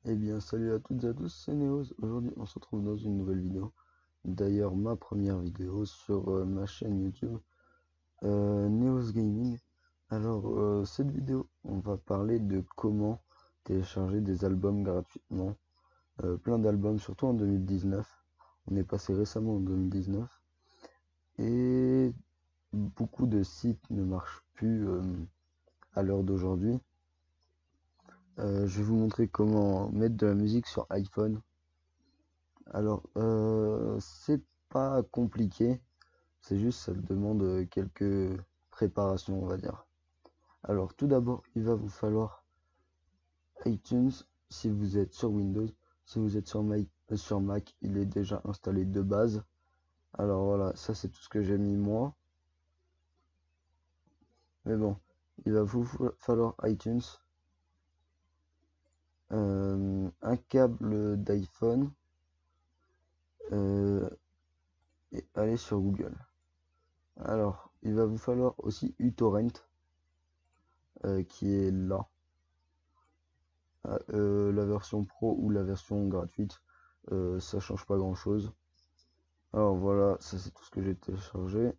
Eh bien, salut à toutes et à tous, c'est Neos. Aujourd'hui, on se retrouve dans une nouvelle vidéo. D'ailleurs, ma première vidéo sur ma chaîne YouTube Neos Gaming. Alors, cette vidéo, on va parler de comment télécharger des albums gratuitement. Plein d'albums, surtout en 2019. On est passé récemment en 2019. Et beaucoup de sites ne marchent plus à l'heure d'aujourd'hui. Je vais vous montrer comment mettre de la musique sur iPhone. Alors, c'est pas compliqué, c'est juste ça demande quelques préparations, on va dire. Alors, tout d'abord, il va vous falloir iTunes si vous êtes sur Windows. Si vous êtes sur Mac, il est déjà installé de base. Alors voilà, ça c'est tout ce que j'ai mis moi. Mais bon, il va vous falloir iTunes, un câble d'iPhone et aller sur Google. Alors, il va vous falloir aussi uTorrent qui est là. La version pro ou la version gratuite, ça change pas grand chose. Alors voilà, ça c'est tout ce que j'ai téléchargé.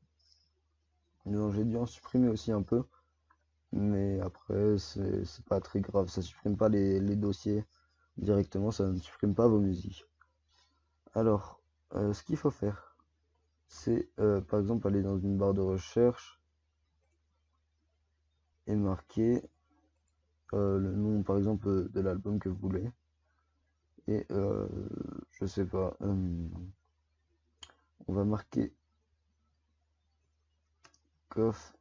Donc j'ai dû en supprimer aussi un peu, mais après c'est pas très grave, ça supprime pas les dossiers directement, ça ne supprime pas vos musiques. Alors, ce qu'il faut faire, c'est par exemple aller dans une barre de recherche et marquer le nom par exemple de l'album que vous voulez. Et je sais pas, on va marquer Coff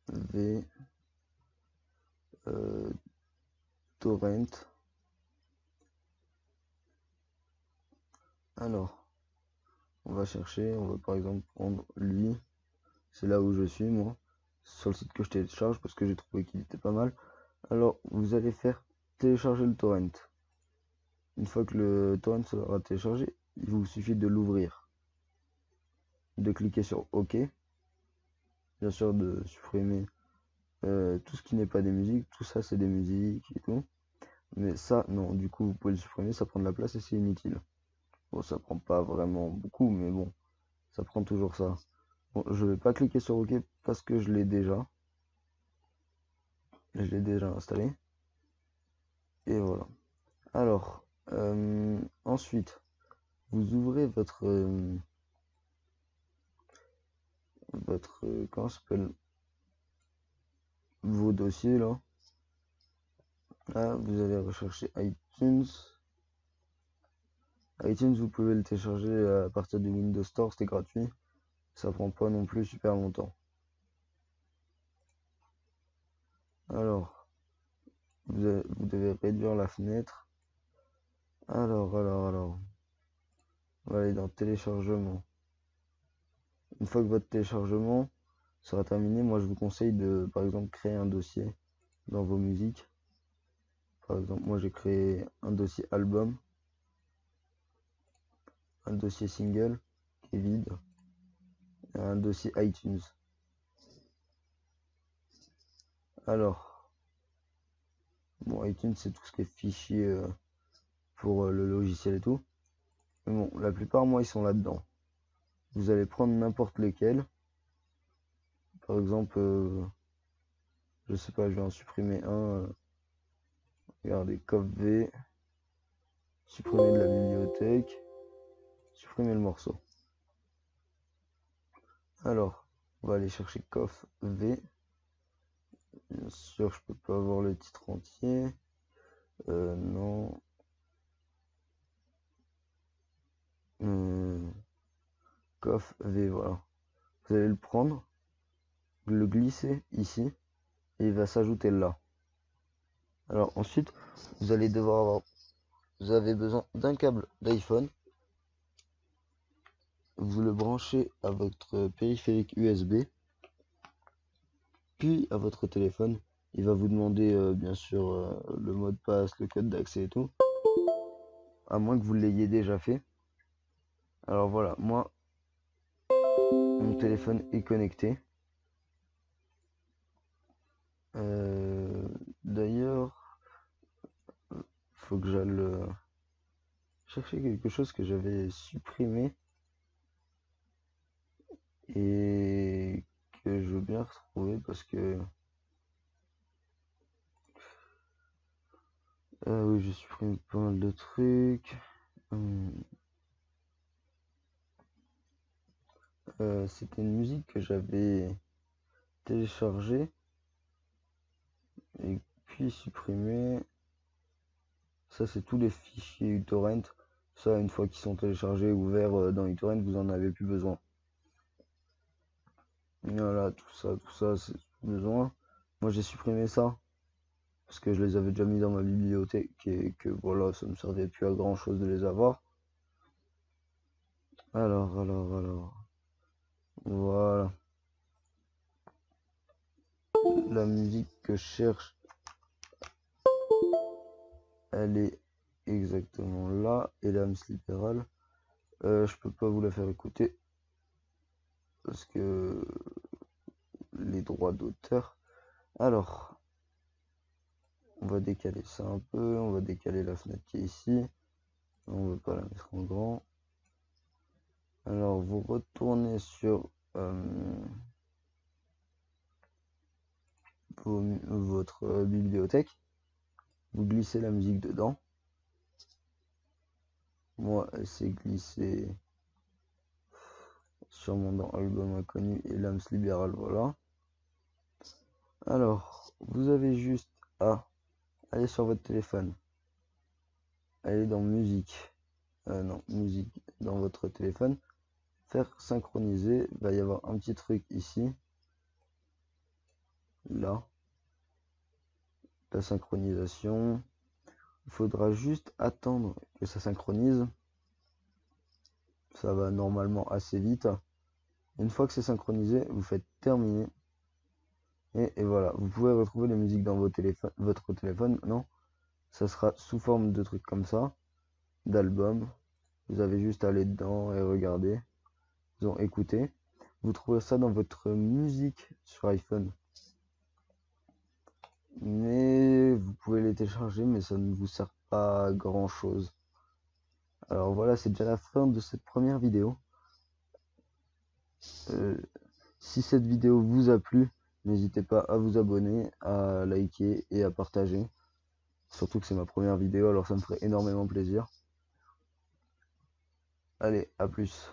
V Torrent. Alors, on va chercher, on va par exemple prendre lui. C'est là où je suis moi, sur le site que je télécharge parce que j'ai trouvé qu'il était pas mal. Alors, vous allez faire télécharger le torrent. Une fois que le torrent sera téléchargé, il vous suffit de l'ouvrir, de cliquer sur OK, bien sûr de supprimer tout ce qui n'est pas des musiques, tout ça c'est des musiques et tout. Mais ça, non, du coup vous pouvez le supprimer, ça prend de la place et c'est inutile. Bon, ça prend pas vraiment beaucoup, mais bon, ça prend toujours ça. Bon, je vais pas cliquer sur OK parce que je l'ai déjà. Je l'ai déjà installé. Et voilà. Alors, ensuite, vous ouvrez comment ça s'appelle, vos dossiers là. Là, vous allez rechercher iTunes. iTunes, vous pouvez le télécharger à partir du Windows Store, c'est gratuit. Ça prend pas non plus super longtemps. Alors, vous devez réduire la fenêtre. Alors. On va aller dans téléchargement. Une fois que votre téléchargement sera terminé, moi je vous conseille de, par exemple, créer un dossier dans vos musiques. Par exemple, moi j'ai créé un dossier album, un dossier single qui est vide, et un dossier iTunes. Alors, bon, iTunes c'est tout ce qui est fichier pour le logiciel et tout. Mais bon, la plupart, moi, ils sont là-dedans. Vous allez prendre n'importe lequel. Par exemple, je sais pas, je vais en supprimer un. Regardez, COV, supprimer de la bibliothèque, supprimer le morceau. Alors, on va aller chercher COF V. Bien sûr, je peux pas avoir le titre entier. Non. COF V, voilà. Vous allez le prendre, le glisser ici, et il va s'ajouter là. Alors ensuite, vous allez devoir avoir, vous avez besoin d'un câble d'iPhone. Vous le branchez à votre périphérique USB, puis à votre téléphone. Il va vous demander bien sûr le mot de passe, le code d'accès et tout, à moins que vous l'ayez déjà fait. Alors voilà, moi, mon téléphone est connecté. D'ailleurs, faut que j'aille chercher quelque chose que j'avais supprimé et que je veux bien retrouver parce que oui, j'ai supprimé pas mal de trucs. C'était une musique que j'avais téléchargée et puis supprimée. Ça, c'est tous les fichiers uTorrent. Ça, une fois qu'ils sont téléchargés, ouverts dans uTorrent, vous en avez plus besoin. Voilà, tout ça, c'est plus besoin. Moi, j'ai supprimé ça parce que je les avais déjà mis dans ma bibliothèque et que voilà, ça me servait plus à grand chose de les avoir. Alors, voilà. La musique que je cherche, elle est exactement là. Et l'âme libérale, je peux pas vous la faire écouter parce que les droits d'auteur. Alors, on va décaler ça un peu, on va décaler la fenêtre qui est ici. On ne veut pas la mettre en grand. Alors, vous retournez sur votre bibliothèque. Vous glissez la musique dedans. Moi, elle s'est glissée sûrement dans Album Inconnu et l'âme libérale, voilà. Alors, vous avez juste à aller sur votre téléphone. Aller dans musique. Non, musique dans votre téléphone. Faire synchroniser. Il va y avoir un petit truc ici. Là. La synchronisation. Il faudra juste attendre que ça synchronise. Ça va normalement assez vite. Une fois que c'est synchronisé, vous faites terminer. Et voilà, vous pouvez retrouver les musiques dans votre téléphone. Non, ça sera sous forme de trucs comme ça, d'albums. Vous avez juste à aller dedans et regarder. Disons, écouter. Vous trouverez ça dans votre musique sur iPhone. Mais vous pouvez les télécharger, mais ça ne vous sert pas à grand chose. Alors voilà, c'est déjà la fin de cette première vidéo. Si cette vidéo vous a plu, n'hésitez pas à vous abonner, à liker et à partager. Surtout que c'est ma première vidéo, alors ça me ferait énormément plaisir. Allez, à plus.